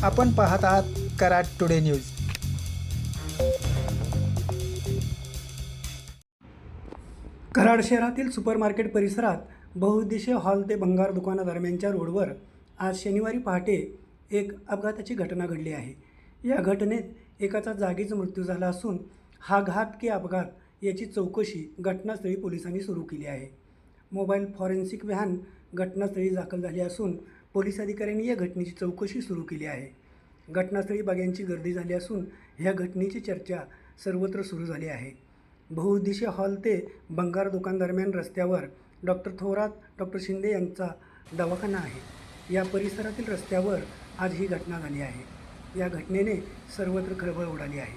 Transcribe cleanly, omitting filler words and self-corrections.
आपण पाहत आहात कराड टुडे न्यूज। कराड शहरातील सुपरमार्केट परिसरात बहुउद्देशीय हॉल ते भंगार दुकानादरम्यानच्या रोडवर आज शनिवारी पहाटे एक अपघाताची घटना घडली आहे। या घटनेत एकाचा जागीच मृत्यू झाला असून हा घात की अपघात याची चौकशी घटनास्थळी पोलिसांनी सुरू केली आहे। मोबाईल फॉरेन्सिक व्हॅन घटनास्थळी दाखल झाली असून पोलीस अधिकाऱ्यांनी या घटनेची चौकशी सुरू केली आहे। घटनास्थळी बघ्यांची गर्दी झाली असून ह्या घटनेची चर्चा सर्वत्र सुरू झाली आहे। बहुउद्देशीय हॉल ते भंगार दुकानदरम्यान रस्त्यावर डॉक्टर थोरात, डॉक्टर शिंदे यांचा दवाखाना आहे। या परिसरातील रस्त्यावर आज ही घटना झाली आहे। या घटनेने सर्वत्र खळबळ उडाली आहे।